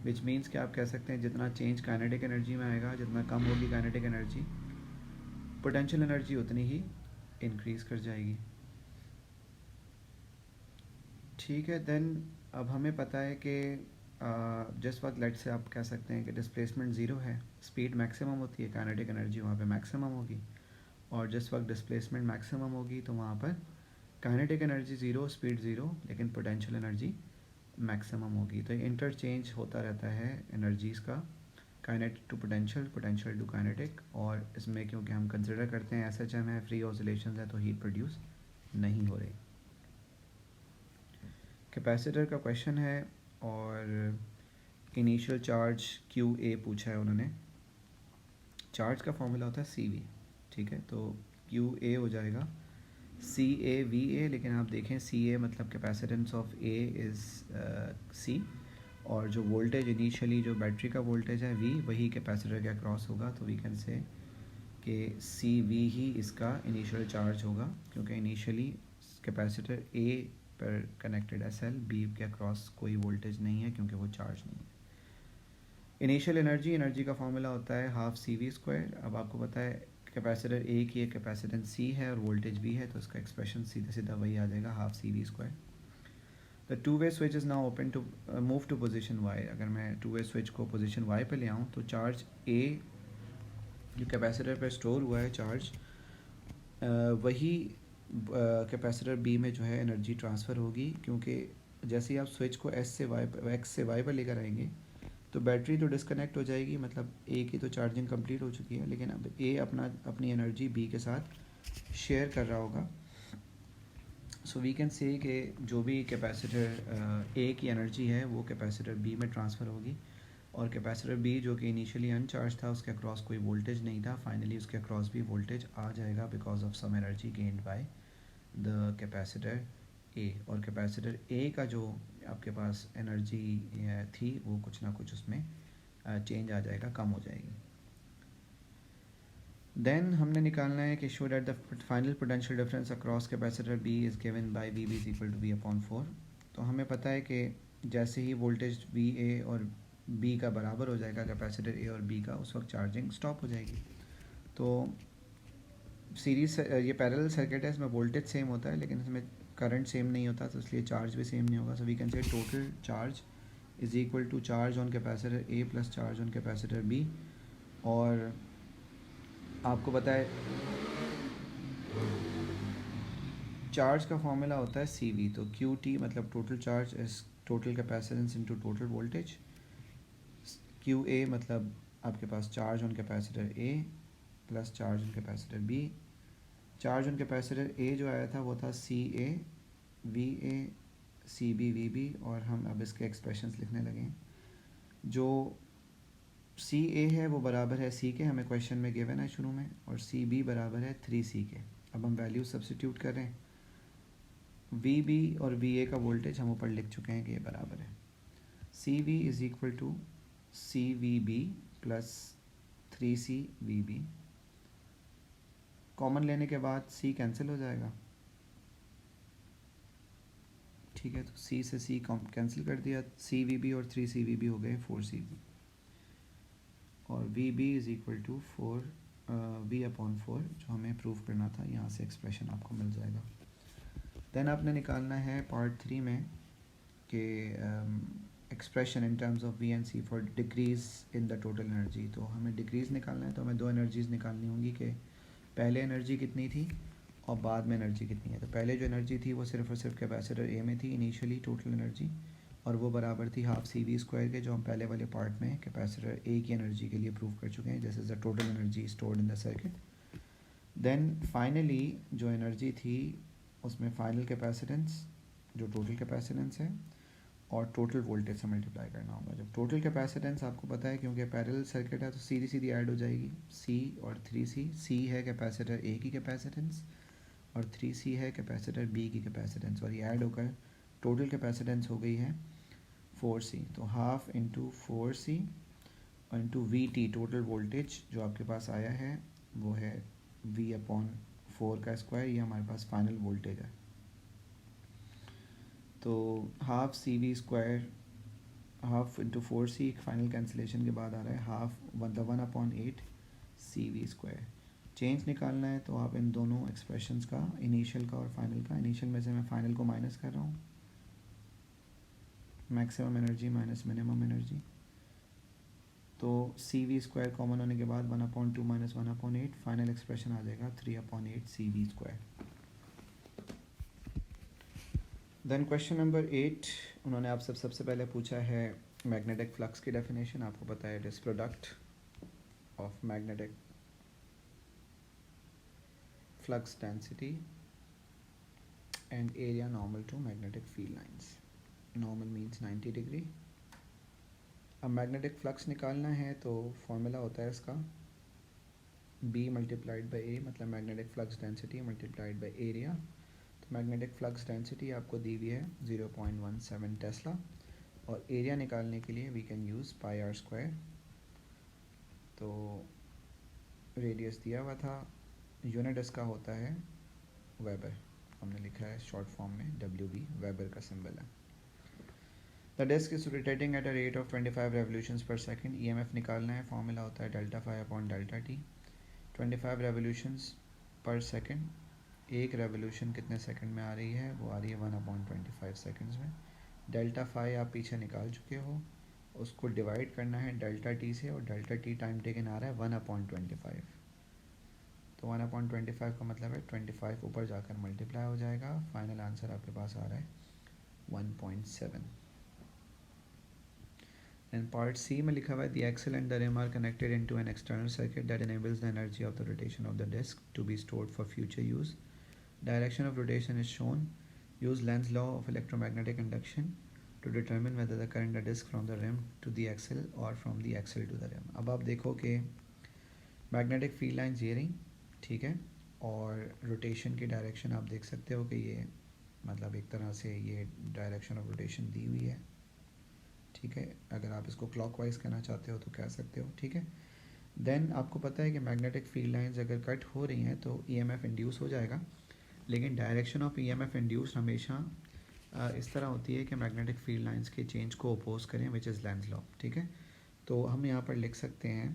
विच मीन्स कि आप कह सकते हैं जितना चेंज काइनेटिक एनर्जी में आएगा, जितना कम होगी काइनेटिक एनर्जी, पोटेंशियल एनर्जी उतनी ही इंक्रीज़ कर जाएगी। ठीक है, देन अब हमें पता है कि जिस वक्त लेट से आप कह सकते हैं कि डिस्प्लेसमेंट ज़ीरो है, स्पीड मैक्सिमम होती है, काइनेटिक एनर्जी वहाँ पे मैक्सिमम होगी, और जिस वक्त डिस्प्लेसमेंट मैक्सिमम होगी तो वहाँ पर kinetic energy zero, speed zero, लेकिन पोटेंशियल एनर्जी मैक्सिमम होगी। तो इंटरचेंज होता रहता है एनर्जीज़ का, kinetic to potential, potential to kinetic, और इसमें क्योंकि हम कंसिडर करते हैं एसएचएम है, फ्री ऑसिलेशन है, तो हीट प्रोड्यूस नहीं हो रही। कैपेसिटर का क्वेश्चन है और इनिशियल चार्ज क्यू ए पूछा है उन्होंने। चार्ज का फॉर्मूला होता है सी वी, ठीक है, तो क्यू ए हो जाएगा सी ए वी ए, लेकिन आप देखें सी ए मतलब capacitance of A is C, और जो वोल्टेज इनिशियली जो बैटरी का वोल्टेज है वी, वही कैपेसिटर के अक्रॉस होगा, तो वी कैन से कि सी वी ही इसका इनिशियल चार्ज होगा, क्योंकि इनिशियली कैपेसिटर ए पर कनेक्टेड है सेल, बी के अक्रॉस कोई वोल्टेज नहीं है क्योंकि वो चार्ज नहीं है। इनिशियल एनर्जी का फॉर्मूला होता है हाफ सी वी स्क्वायर। अब आपको पता है कैपेसिटर ए की एक कैपेसिटेंस सी है और वोल्टेज भी है, तो इसका एक्सप्रेशन सीधा सीधा वही आ जाएगा, half C V square. The two way switch is now open to move to position Y. अगर मैं टू वे स्विच को पोजीशन वाई पे ले आऊँ तो चार्ज ए जो कैपेसिटर पर स्टोर हुआ है चार्ज, वही कैपेसिटर बी में जो है एनर्जी ट्रांसफ़र होगी, क्योंकि जैसे ही आप स्विच को एक्स से वाई पर लेकर आएंगे तो बैटरी तो डिस्कनेक्ट हो जाएगी, मतलब ए की तो चार्जिंग कंप्लीट हो चुकी है, लेकिन अब ए अपनी एनर्जी बी के साथ शेयर कर रहा होगा, सो वी कैन से कि जो भी कैपेसिटर ए की एनर्जी है वो कैपेसिटर बी में ट्रांसफ़र होगी, और कैपेसिटर बी जो कि इनिशियली अनचार्ज था उसके अक्रॉस कोई वोल्टेज नहीं था, फाइनली उसके अक्रॉस भी वोल्टेज आ जाएगा because of some energy gained by the capacitor A. और कैपेसिटर ए का जो आपके पास एनर्जी थी वो कुछ ना कुछ उसमें चेंज आ जाएगा, कम हो जाएगी। देन हमने निकालना है कि show that the final potential difference across capacitor B is given by V B is equal to B upon 4। तो हमें पता है कि जैसे ही वोल्टेज वी ए और बी का बराबर हो जाएगा कैपेसिटर ए और बी का, उस वक्त चार्जिंग स्टॉप हो जाएगी। तो सीरीज ये पैरेलल सर्किट है, इसमें वोल्टेज सेम होता है लेकिन इसमें करंट सेम नहीं होता, तो इसलिए चार्ज भी सेम नहीं होगा। So we can say total charge is equal to charge on capacitor A plus charge on capacitor B. और आपको पता है चार्ज का फॉर्मूला होता है सी वी, तो क्यू टी मतलब total charge is total capacitance into total voltage. Q A मतलब आपके पास charge on capacitor A plus charge on capacitor B. Charge on capacitor A जो आया था वो था C A V A C B V B, और हम अब इसके एक्सप्रेशंस लिखने लगे हैं। जो सी ए है वो बराबर है सी के, हमें क्वेश्चन में गिवन है शुरू में, और सी बी बराबर है 3C के। अब हम वैल्यू सब्सिट्यूट कर रहे हैं। वी बी और वी ए का वोल्टेज हम ऊपर लिख चुके हैं कि ये बराबर है C V is equal to C V B plus 3C V B. Common लेने के बाद C कैंसिल हो जाएगा, ठीक है। तो C से C कैंसिल कर दिया, सी वी बी और 3C वी बी हो गए 4C बी, और V B is equal to 4 V upon 4 जो हमें प्रूव करना था, यहाँ से एक्सप्रेशन आपको मिल जाएगा। देन आपने निकालना है पार्ट 3 में कि expression in terms of V and C for decrease in the total energy. तो हमें डिक्रीज़ निकालना है, तो हमें दो एनर्जीज़ निकालनी होंगी कि पहले एनर्जी कितनी थी और बाद में एनर्जी कितनी है। तो पहले जो एनर्जी थी वो सिर्फ और सिर्फ कैपेसिटर ए में थी इनिशियली टोटल एनर्जी, और वो बराबर थी हाफ सी वी स्क्वायर के, जो हम पहले वाले पार्ट में कैपेसिटर ए की एनर्जी के लिए प्रूव कर चुके हैं, this is the total energy stored in the circuit. Then finally जो एनर्जी थी उसमें फाइनल कैपेसिटेंस जो टोटल कैपेसिटेंस है और टोटल वोल्टेज से मल्टीप्लाई करना होगा। जब टोटल कैपेसिटेंस आपको पता है क्योंकि पैरेलल सर्किट है तो सीधी सीधी ऐड हो जाएगी, सी और 3C। सी है कैपेसिटर ए की कैपेसिटेंस और 3C है कैपेसिटर बी की कैपेसिटेंस, और ये ऐड होकर टोटल कैपेसिटेंस हो गई है 4C। तो हाफ इंटू 4C और into we T total voltage जो आपके पास आया है वो है V अपॉन 4 का स्क्वायर, ये हमारे पास फाइनल वोल्टेज है। तो half C V square half into 4C final cancellation के बाद आ रहा है हाफ मतलब 1/8 सी वी स्क्वायर। चेंज निकालना है तो आप इन दोनों एक्सप्रेशंस का, इनिशियल का और फाइनल का, इनिशियल में से मैं फाइनल को माइनस कर रहा हूँ, maximum energy minus minimum energy. तो सी वी स्क्वायर कॉमन होने के बाद 1/2 माइनस 1/8 फाइनल एक्सप्रेशन आ जाएगा 3/8 C V square. Then question number 8 उन्होंने आपसे सबसे पहले पूछा है मैग्नेटिक फ्लक्स की डेफिनेशन। आपको पता है it is product of magnetic flux density and area normal to magnetic field lines. Normal means 90 degree. अब मैग्नेटिक फ्लक्स निकालना है तो फॉर्मूला होता है इसका B मल्टीप्लाइड बाई ए, मतलब magnetic flux density multiplied by area. तो मैग्नेटिक फ्लक्स डेंसिटी आपको दी हुई है 0.17 टेस्ला, और एरिया निकालने के लिए we can use pi r square. तो रेडियस दिया हुआ था, यूनिट इसका होता है वेबर, हमने लिखा है शॉर्ट फॉर्म में WB, वेबर का सिंबल है। The disc is rotating at a rate of 25 revolutions per second. EMF निकालना है, फॉर्मूला होता है delta phi upon delta t. 25 revolutions per second, एक रेवोल्यूशन कितने सेकंड में आ रही है, वो आ रही है 1/25 सेकंड्स में। डेल्टा फाई आप पीछे निकाल चुके हो, उसको डिवाइड करना है डेल्टा टी से, और डेल्टा टी टाइम टेकन आ रहा है 1/25। तो 1/25 का मतलब है 25 ऊपर जाकर मल्टीप्लाई हो जाएगा, फाइनल आंसर आपके पास आ रहा है 1.7। एंड पार्ट सी में लिखा हुआ है the axle and the rim are connected into an external circuit that enables the energy of the rotation of the disk to be stored for future use. Direction of rotation is shown. Use Lenz law of electromagnetic induction to determine whether the current that is from the rim to the axle और from the axle to the rim. अब आप देखो कि magnetic field lines ये रही, ठीक है, और रोटेशन की डायरेक्शन आप देख सकते हो कि ये मतलब एक तरह से ये डायरेक्शन ऑफ रोटेशन दी हुई है, ठीक है। अगर आप इसको क्लॉकवाइज करना चाहते हो तो कह सकते हो, ठीक है। देन आपको पता है कि मैग्नेटिक फील्ड लाइंस अगर कट हो रही हैं तो ईएमएफ इंड्यूस हो जाएगा, लेकिन डायरेक्शन ऑफ ईएमएफ इंड्यूस हमेशा इस तरह होती है कि मैग्नेटिक फील्ड लाइंस के चेंज को अपोज करें, विच इज़ लेंज लॉ, ठीक है। तो हम यहाँ पर लिख सकते हैं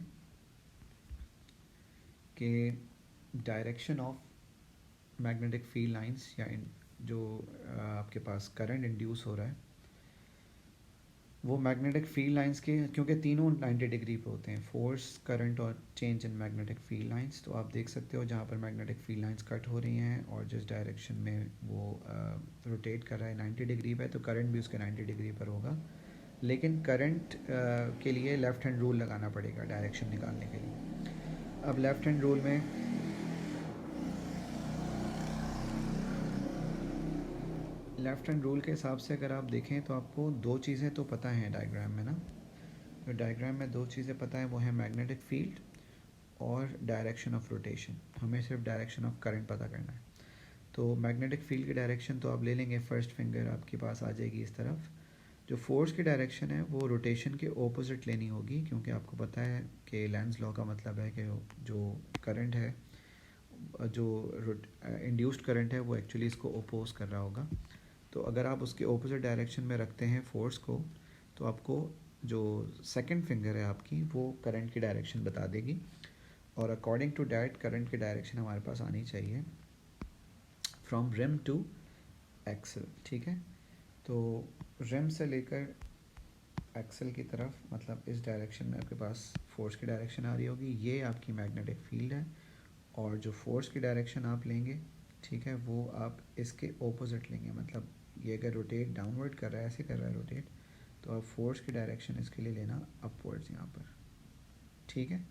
कि direction of magnetic field lines या जो आपके पास करंट इंड्यूस हो रहा है वो मैग्नेटिक फील्ड लाइंस के, क्योंकि तीनों 90 डिग्री पे होते हैं, फोर्स, करंट और change in magnetic field lines. तो आप देख सकते हो जहाँ पर मैग्नेटिक फील्ड लाइंस कट हो रही हैं और जिस डायरेक्शन में वो रोटेट कर रहा है 90 डिग्री पे, तो करंट भी उसके 90 डिग्री पर होगा। लेकिन करंट के लिए लेफ़्ट हैंड रूल लगाना पड़ेगा डायरेक्शन निकालने के लिए। अब लेफ़्ट हैंड रूल में लेफ़्ट हैंड रूल के हिसाब से अगर आप देखें तो आपको दो चीज़ें तो पता हैं डायग्राम में ना। तो डायग्राम में दो चीज़ें पता है, वो है मैग्नेटिक फील्ड और डायरेक्शन ऑफ रोटेशन। हमें सिर्फ डायरेक्शन ऑफ करंट पता करना है। तो मैग्नेटिक फील्ड की डायरेक्शन तो आप ले लेंगे, फर्स्ट फिंगर आपके पास आ जाएगी इस तरफ। जो फोर्स की डायरेक्शन है वो रोटेशन के ऑपोजिट लेनी होगी, क्योंकि आपको पता है कि लेंज लॉ का मतलब है कि जो करंट है, जो इंड्यूस्ड करंट है, वो एक्चुअली इसको ओपोज कर रहा होगा। तो अगर आप उसके ऑपोजिट डायरेक्शन में रखते हैं फोर्स को, तो आपको जो सेकंड फिंगर है आपकी वो करंट की डायरेक्शन बता देगी, और अकॉर्डिंग टू डैट करंट की डायरेक्शन हमारे पास आनी चाहिए फ्रॉम रिम टू एक्सल, ठीक है। तो रिम से लेकर एक्सल की तरफ, मतलब इस डायरेक्शन में आपके पास फोर्स की डायरेक्शन आ रही होगी, ये आपकी मैग्नेटिक फील्ड है। और जो फोर्स की डायरेक्शन आप लेंगे, ठीक है, वो आप इसके ऑपोजिट लेंगे, मतलब ये अगर रोटेट डाउनवर्ड कर रहा है, ऐसे कर रहा है रोटेट, तो आप फोर्स की डायरेक्शन इसके लिए लेना अपवर्ड्स यहाँ पर, ठीक है।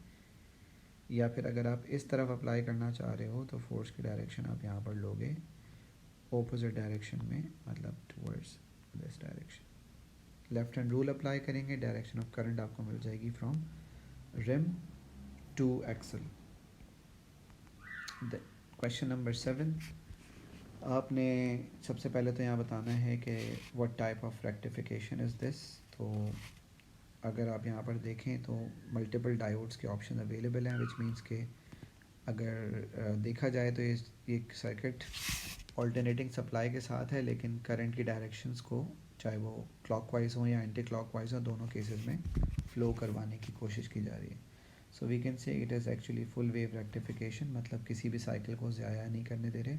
या फिर अगर आप इस तरफ अप्लाई करना चाह रहे हो तो फोर्स की डायरेक्शन आप यहाँ पर लोगे ऑपोजिट डायरेक्शन में, मतलब towards this direction. Left hand rule apply करेंगे, डायरेक्शन ऑफ करंट आपको मिल जाएगी from rim to axle. Question number 7, आपने सबसे पहले तो यहाँ बताना है कि what type of rectification is this. तो अगर आप यहाँ पर देखें तो मल्टीपल डायोड्स के ऑप्शन अवेलेबल हैं, विच मीन्स के अगर देखा जाए तो ये एक सर्किट ऑल्टरनेटिंग सप्लाई के साथ है, लेकिन करंट की डायरेक्शंस को चाहे वो क्लॉकवाइज हो या एंटी क्लॉकवाइज हो, दोनों केसेस में फ़्लो करवाने की कोशिश की जा रही है। So we can say it is actually full wave rectification, मतलब किसी भी साइकिल को ज़ाया नहीं करने दे रहे।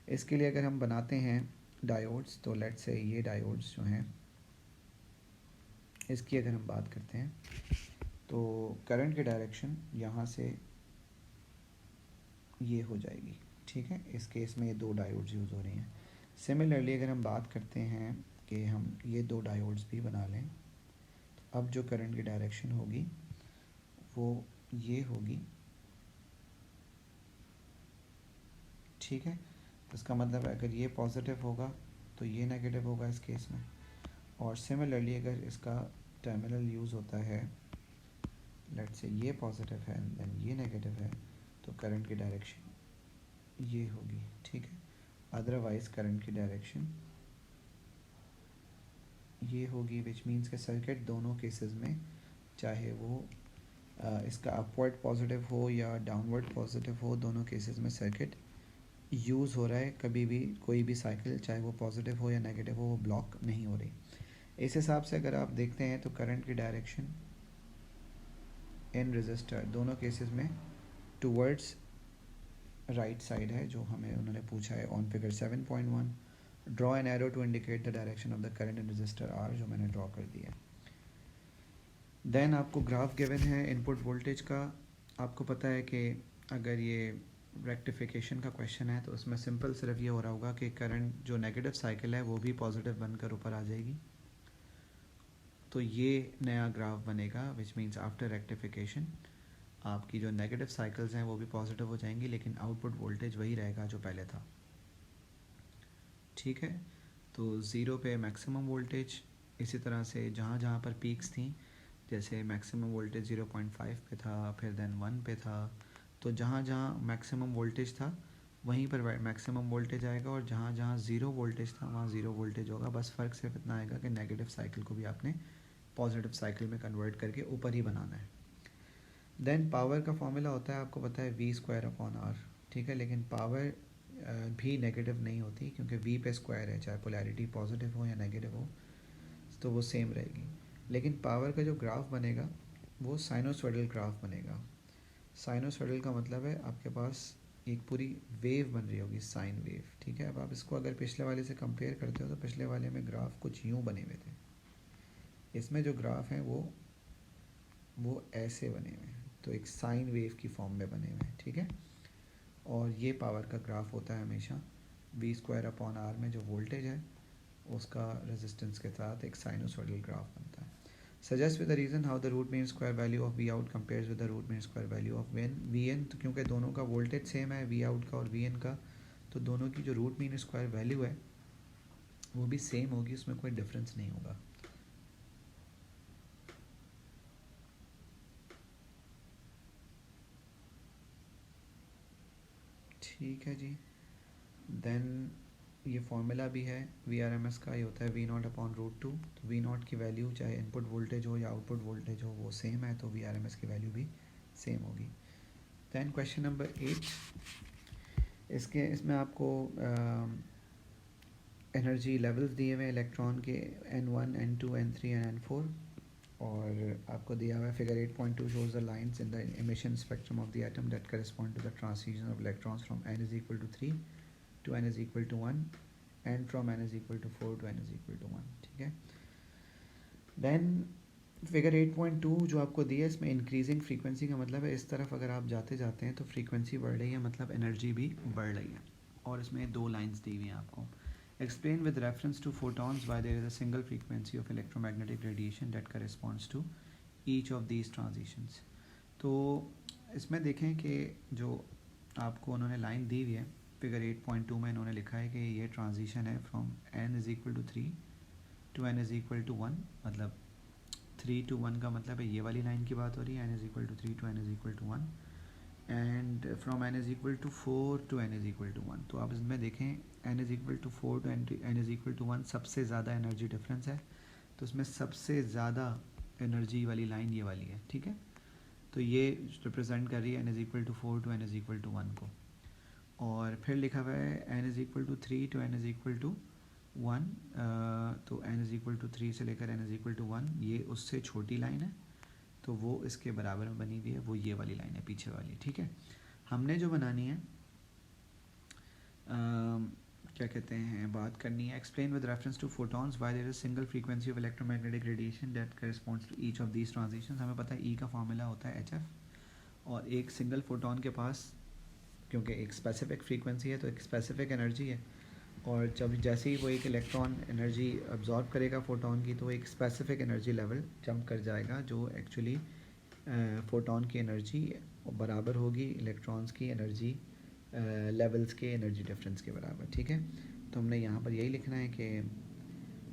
इसके लिए अगर हम बनाते हैं डायोड्स, तो लेट्स से ये डायोड्स जो हैं, इसकी अगर हम बात करते हैं तो करंट की डायरेक्शन यहाँ से ये हो जाएगी, ठीक है। इस केस में ये दो डायोड्स यूज़ हो रही हैं। सिमिलरली अगर हम बात करते हैं कि हम ये दो डायोड्स भी बना लें, तो अब जो करंट की डायरेक्शन होगी वो ये होगी, ठीक है। तो इसका मतलब है अगर ये पॉजिटिव होगा तो ये नेगेटिव होगा इस केस में, और सिमिलरली अगर इसका टर्मिनल यूज़ होता है, लेट्स से ये पॉजिटिव है एंड देन ये नेगेटिव है, तो करंट की डायरेक्शन ये होगी, ठीक है। अदरवाइज़ करंट की डायरेक्शन ये होगी, विच मीन्स के सर्किट दोनों केसेस में, चाहे वो इसका अपवर्ड पॉजिटिव हो या डाउनवर्ड पॉजिटिव हो, दोनों केसेस में सर्किट यूज़ हो रहा है। कभी भी कोई भी साइकिल, चाहे वो पॉजिटिव हो या नेगेटिव हो, वो ब्लॉक नहीं हो रही। इस हिसाब से अगर आप देखते हैं तो करंट की डायरेक्शन इन रजिस्टर दोनों केसेस में टूवर्ड्स राइट साइड है, जो हमें उन्होंने पूछा है on figure 7.1। Draw an arrow to indicate the direction of the current in resistor R, जो मैंने ड्रॉ कर दिया। देन आपको ग्राफ गिवन है इनपुट वोल्टेज का। आपको पता है कि अगर ये रेक्टिफिकेशन का क्वेश्चन है तो उसमें सिंपल सिर्फ ये हो रहा होगा कि करंट जो नेगेटिव साइकिल है वो भी पॉजिटिव बनकर ऊपर आ जाएगी, तो ये नया ग्राफ बनेगा, विच मीन्स आफ्टर रेक्टिफिकेशन आपकी जो नेगेटिव साइकिल्स हैं वो भी पॉजिटिव हो जाएंगी, लेकिन आउटपुट वोल्टेज वही रहेगा जो पहले था, ठीक है। तो ज़ीरो पे मैक्सिमम वोल्टेज, इसी तरह से जहाँ जहाँ पर पीक्स थी, जैसे मैक्सिमम वोल्टेज 0.5 पे था, फिर देन 1 पे था, तो जहाँ जहाँ मैक्सिमम वोल्टेज था वहीं पर मैक्सिमम वोल्टेज आएगा, और जहाँ जहाँ ज़ीरो वोल्टेज था वहाँ ज़ीरो वोल्टेज होगा। बस फ़र्क सिर्फ इतना आएगा कि नेगेटिव साइकिल को भी आपने पॉजिटिव साइकिल में कन्वर्ट करके ऊपर ही बनाना है। देन पावर का फॉर्मूला होता है, आपको पता है, V²/R, ठीक है। लेकिन पावर भी नेगेटिव नहीं होती, क्योंकि V पे स्क्वायर है, चाहे पोलैरिटी पॉजिटिव हो या नेगेटिव हो तो वो सेम रहेगी। लेकिन पावर का जो ग्राफ बनेगा वो साइनोसॉइडल ग्राफ बनेगा। साइनोसॉइडल का मतलब है आपके पास एक पूरी वेव बन रही होगी, साइन वेव, ठीक है। अब आप इसको अगर पिछले वाले से कंपेयर करते हो तो पिछले वाले में ग्राफ कुछ यूँ बने हुए थे, इसमें जो ग्राफ हैं वो ऐसे बने हुए हैं, तो एक साइन वेव की फॉर्म में बने हुए हैं, ठीक है। और ये पावर का ग्राफ होता है हमेशा V²/R में जो वोल्टेज है उसका रेजिस्टेंस के साथ एक साइनोसॉइडल ग्राफ बनता है। Suggest with the reason how the root mean square value of V out compares with the root mean square value of V in, तो क्योंकि दोनों का वोल्टेज सेम है, वी आउट का और वी एन का, तो दोनों की जो रूट मीन स्क्वायर वैल्यू है वो भी सेम होगी, उसमें कोई डिफरेंस नहीं होगा। ठीक है जी। देन ये फॉर्मूला भी है VRMS का, ये होता है V0/√2। तो V0 की वैल्यू चाहे इनपुट वोल्टेज हो या आउटपुट वोल्टेज हो वो सेम है, तो VRMS की वैल्यू भी सेम होगी। दैन क्वेश्चन नंबर 8, इसमें आपको एनर्जी लेवल्स दिए हुए इलेक्ट्रॉन के N1, N2, N3 and N4, और आपको दिया हुआ है figure 8.2 shows the lines in the emission spectrum of the atom that correspond to the transition of electrons from n is equal to 3 to n is equal to 1 and from n is equal to 4 to n is equal to 1, ठीक है। Then figure 8.2 जो आपको दिया है, इसमें increasing frequency का मतलब है इस तरफ अगर आप जाते जाते हैं तो फ्रीक्वेंसी बढ़ रही है, मतलब एनर्जी भी बढ़ रही है। और इसमें दो लाइंस दी हुई हैं आपको। Explain with reference to photons why there is a single frequency of electromagnetic radiation that corresponds to each of these transitions. तो इसमें देखें कि जो आपको उन्होंने लाइन दी हुई है फिगर 8.2 में, इन्होंने लिखा है कि ये ट्रांजिशन है from n is equal to 3 to n is equal to 1, मतलब 3 to 1 का मतलब है ये वाली लाइन की बात हो रही है, n is equal to 3 to n is equal to 1, and from n is equal to 4 to n is equal to 1। तो आप इसमें देखें n is equal to 4 to n is equal to 1 सबसे ज़्यादा एनर्जी डिफरेंस है, तो उसमें सबसे ज़्यादा एनर्जी वाली लाइन ये वाली है, ठीक है। तो ये रिप्रेजेंट कर रही है n is equal to 4 to n is equal to 1 को। और फिर लिखा हुआ है n is equal to 3 to n is equal to 1, तो n इज़ इक्वल टू 3 से लेकर n इज़ इक्वल टू 1, ये उससे छोटी लाइन है, तो वो इसके बराबर में बनी हुई है, वो ये वाली लाइन है पीछे वाली, ठीक है। हमने जो बनानी है क्या कहते हैं, बात करनी है, explain with reference to photons why there is single frequency of electromagnetic radiation that corresponds to each of these transitions. हमें पता है E का फॉर्मूला होता है HF, और एक सिंगल फोटॉन के पास क्योंकि एक स्पेसिफिक फ्रीक्वेंसी है तो एक स्पेसिफिक एनर्जी है, और जब जैसे ही वो एक इलेक्ट्रॉन एनर्जी अब्जॉर्ब करेगा फोटॉन की, तो एक स्पेसिफिक एनर्जी लेवल जंप कर जाएगा, जो एक्चुअली फोटॉन की एनर्जी बराबर होगी इलेक्ट्रॉन्स की एनर्जी लेवल्स के एनर्जी डिफरेंस के बराबर, ठीक है। तो हमने यहाँ पर यही लिखना है कि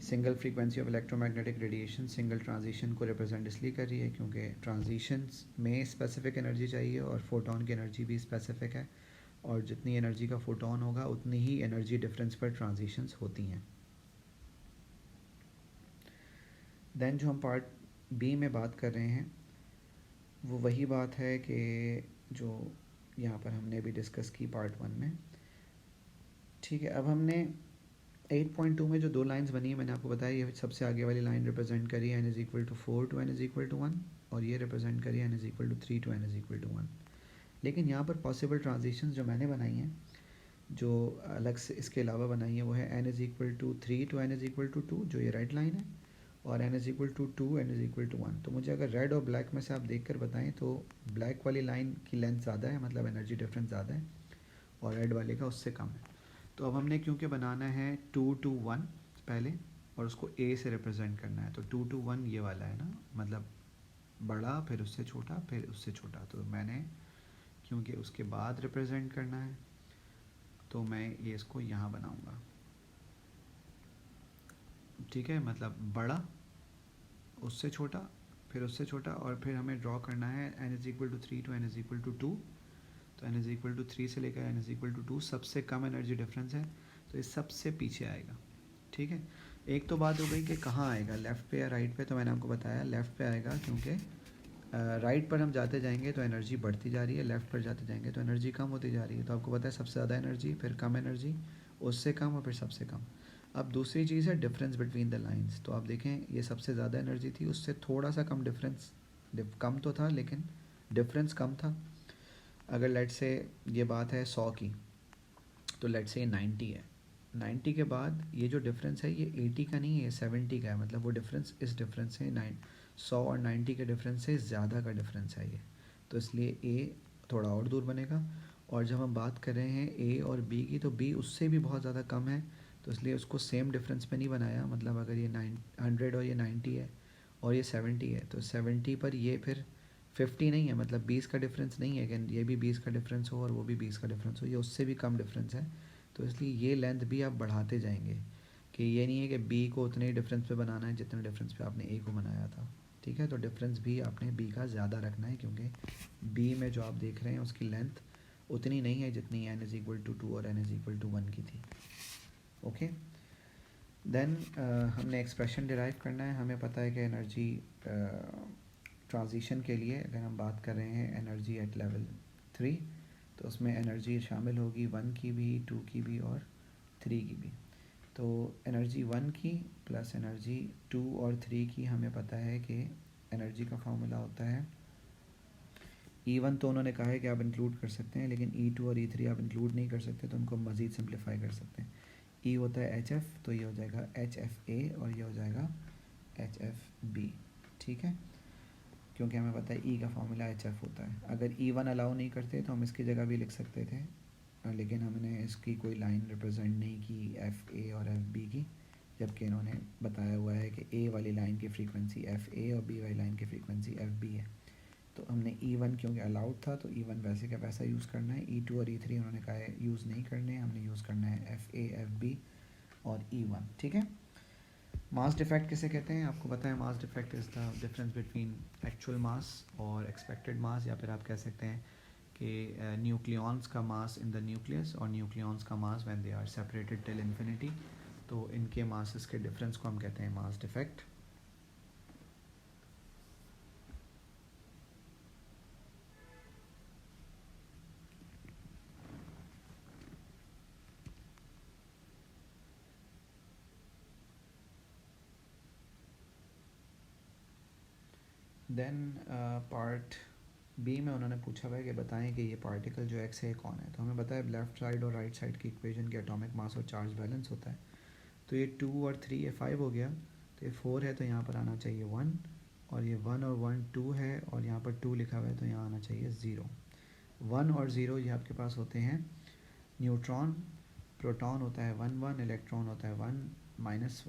single frequency of electromagnetic radiation single transition को रिप्रेजेंट इसलिए कर रही है क्योंकि ट्रांजिशंस में स्पेसिफिक एनर्जी चाहिए और फोटॉन की एनर्जी भी स्पेसिफिक है, और जितनी एनर्जी का फोटॉन होगा उतनी ही एनर्जी डिफरेंस पर ट्रांजिशंस होती हैं। देन जो हम पार्ट बी में बात कर रहे हैं वो वही बात है कि जो यहाँ पर हमने अभी डिस्कस की पार्ट 1 में, ठीक है। अब हमने 8.2 में जो दो लाइंस बनी है मैंने आपको बताया, ये सबसे आगे वाली लाइन रिप्रेजेंट करी है n is equal to 4 to n is equal to 1, और ये रिप्रेजेंट करी है n is equal to 3 to n is equal to 1। लेकिन यहाँ पर पॉसिबल ट्रांजिशंस जो मैंने बनाई हैं, जो अलग से इसके अलावा बनाई है, वो है n is equal to 3 to n is equal to 2, जो ये रेड लाइन है, और n is equal to 2 n is equal to 1। तो मुझे अगर रेड और ब्लैक में से आप देख कर बताएँ तो ब्लैक वाली लाइन की लेंथ ज़्यादा है, मतलब एनर्जी डिफरेंस ज़्यादा है, और रेड वाले का उससे कम है। तो अब हमने क्योंकि बनाना है 2 to 1 पहले, और उसको A से रिप्रेजेंट करना है, तो 2 to 1 ये वाला है ना, मतलब बड़ा फिर उससे छोटा फिर उससे छोटा, तो मैंने क्योंकि उसके बाद रिप्रेजेंट करना है तो मैं ये इसको यहाँ बनाऊँगा, ठीक है, मतलब बड़ा, उससे छोटा, फिर उससे छोटा, और फिर हमें ड्रॉ करना है n is equal to 3 to n is equal to 2। तो n इज़ इक्वल टू 3 से लेकर n इज़ इक्वल टू 2 सबसे कम एनर्जी डिफरेंस है, तो ये सबसे पीछे आएगा। ठीक है, एक तो बात हो गई कि कहाँ आएगा, लेफ़्ट पे या राइट पे। तो मैंने आपको बताया लेफ़्ट पे आएगा, क्योंकि राइट पर हम जाते जाएंगे तो एनर्जी बढ़ती जा रही है, लेफ़्ट पर जाते जाएंगे तो एनर्जी कम होती जा रही है। तो आपको पता है सबसे ज़्यादा एनर्जी, फिर कम एनर्जी, उससे कम, और फिर सबसे कम। अब दूसरी चीज़ है डिफरेंस बिटवीन द लाइंस। तो आप देखें ये सबसे ज़्यादा एनर्जी थी, उससे थोड़ा सा कम डिफरेंस, कम तो था लेकिन डिफरेंस कम था। अगर लेट से ये बात है 100 की, तो लेट से ये 90 है। 90 के बाद ये जो डिफरेंस है ये 80 का नहीं है, 70 का है। मतलब वो डिफरेंस इस डिफरेंस से 100 और 90 के डिफरेंस से ज़्यादा का डिफरेंस है ये। तो इसलिए ए थोड़ा और दूर बनेगा। और जब हम बात कर रहे हैं ए और बी की, तो बी उससे भी बहुत ज़्यादा कम है, तो इसलिए उसको सेम डिफरेंस पे नहीं बनाया। मतलब अगर ये 100 और ये 90 है और ये 70 है, तो 70 पर ये फिर 50 नहीं है, मतलब 20 का डिफरेंस नहीं है कि ये भी 20 का डिफरेंस हो और वो भी 20 का डिफरेंस हो, ये उससे भी कम डिफरेंस है। तो इसलिए ये लेंथ भी आप बढ़ाते जाएंगे, कि ये नहीं है कि बी को उतने ही डिफरेंस पे बनाना है जितने डिफरेंस पे आपने ए को बनाया था। ठीक है, तो डिफरेंस भी आपने बी का ज़्यादा रखना है, क्योंकि बी में जो आप देख रहे हैं उसकी लेंथ उतनी नहीं है जितनी n इज़ इक्वल टू 2 और n इज़ इक्वल टू 1 की थी। ओके, देन हमने एक्सप्रेशन डिराइव करना है। हमें पता है कि एनर्जी ट्रांजिशन के लिए अगर हम बात कर रहे हैं एनर्जी एट लेवल 3, तो उसमें एनर्जी शामिल होगी 1 की भी, 2 की भी और 3 की भी। तो एनर्जी 1 की प्लस एनर्जी 2 और 3 की हमें पता है कि एनर्जी का फॉर्मूला होता है E1। तो उन्होंने कहा है कि आप इंक्लूड कर सकते हैं, लेकिन E2 और E3 आप इंक्लूड नहीं कर सकते, तो उनको मज़ीद सिंप्लीफाई कर सकते हैं। E होता है HF, तो ये हो जाएगा HFA और ये हो जाएगा HFB। ठीक है, क्योंकि हमें पता है E का फॉर्मूला HF होता है। अगर E1 अलाउ नहीं करते तो हम इसकी जगह भी लिख सकते थे, लेकिन हमने इसकी कोई लाइन रिप्रेजेंट नहीं की FA और FB की, जबकि इन्होंने बताया हुआ है कि A वाली लाइन की फ्रीक्वेंसी FA और B वाली लाइन की फ्रीक्वेंसी FB है। तो हमने E1 क्योंकि अलाउड था, तो E1 वैसे का वैसा यूज़ करना है। E2 और E3 उन्होंने कहा है यूज़ नहीं करने, हमने यूज़ करना है FA, FB और E1। ठीक है, मास डिफेक्ट किसे कहते हैं आपको पता है? Mass defect is the difference between actual mass और एक्सपेक्टेड मास, या फिर आप कह सकते हैं कि न्यूक्लियॉन्स का मास इन द न्यूक्लियस और न्यूक्लियॉन्स का mass when they are separated till infinity, तो इनके मासेस के डिफरेंस को हम कहते हैं mass defect. Then part B में उन्होंने पूछा हुआ है कि बताएं कि ये पार्टिकल जो एक्स है कौन है। तो हमें पता है लेफ़्ट साइड और राइट साइड की इक्वेशन के एटॉमिक मास और चार्ज बैलेंस होता है। तो ये 2 और 3 ये 5 हो गया, तो ये 4 है, तो यहाँ पर आना चाहिए 1, और ये 1 और 1 2 है, और यहाँ पर 2 लिखा हुआ है, तो यहाँ आना चाहिए 0। 1 और 0 ये आपके पास होते हैं न्यूट्रॉन, प्रोटॉन होता है 1 1, इलेक्ट्रॉन होता है 1 माइनस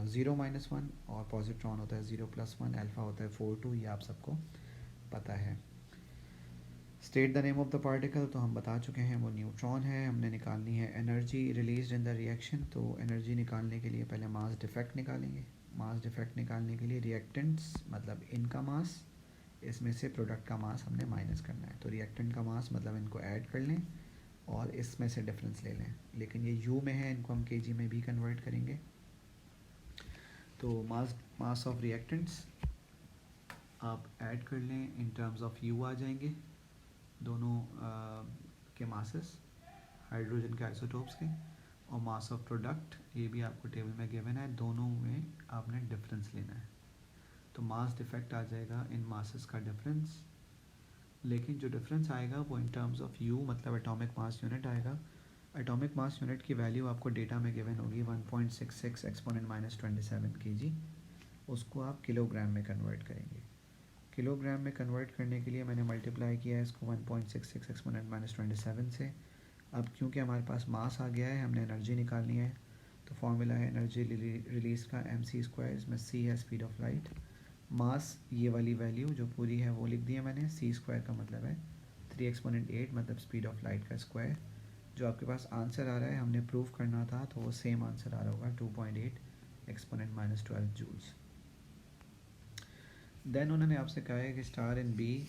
0 माइनस 1, और पॉजिट्रॉन होता है 0 प्लस 1, अल्फ़ा होता है 4 2, ये आप सबको पता है। State the name of the particle, तो हम बता चुके हैं वो न्यूट्रॉन है। हमने निकालनी है energy release in the reaction. तो एनर्जी निकालने के लिए पहले मास डिफेक्ट निकालेंगे। मास डिफेक्ट निकालने के लिए रिएक्टेंट्स मतलब इनका मास, इसमें से प्रोडक्ट का मास हमने माइनस करना है। तो रिएक्टेंट का मास मतलब इनको ऐड कर लें और इसमें से डिफरेंस ले लें, लेकिन ये यू में है, इनको हम केजी में भी कन्वर्ट करेंगे। तो मास ऑफ रिएक्टेंट्स आप ऐड कर लें, इन टर्म्स ऑफ यू आ जाएंगे दोनों के मासेस हाइड्रोजन के आइसोटोप्स के, और मास ऑफ प्रोडक्ट ये भी आपको टेबल में गिवन है, दोनों में आपने डिफरेंस लेना है। तो मास डिफेक्ट आ जाएगा इन मासेस का डिफरेंस, लेकिन जो डिफरेंस आएगा वो इन टर्म्स ऑफ यू मतलब एटॉमिक मास यूनिट आएगा। एटॉमिक मास यूनिट की वैल्यू आपको डेटा में गिवन होगी 1.66 एक्सपोनेंट माइनस 27 kg। उसको आप किलोग्राम में कन्वर्ट करेंगे। किलोग्राम में कन्वर्ट करने के लिए मैंने मल्टीप्लाई किया है इसको 1.66 एक्सपोनेंट माइनस 27 से। अब क्योंकि हमारे पास मास आ गया है, हमने एनर्जी निकालनी है, तो फॉर्मूला है एनर्जी रिलीज़ का mc², इसमें c है स्पीड ऑफ लाइट, मास ये वाली वैल्यू जो पूरी है वो लिख दी है मैंने, c² का मतलब है 3 एक्सपोनेंट 8 मतलब स्पीड ऑफ लाइट का स्क्वायर। जो आपके पास आंसर आ रहा है हमने प्रूव करना था, तो वो सेम आंसर आ रहा होगा 2.8 एक्सपोनेंट -12 जूल्स। देन उन्होंने आपसे कहा है कि स्टार इन बी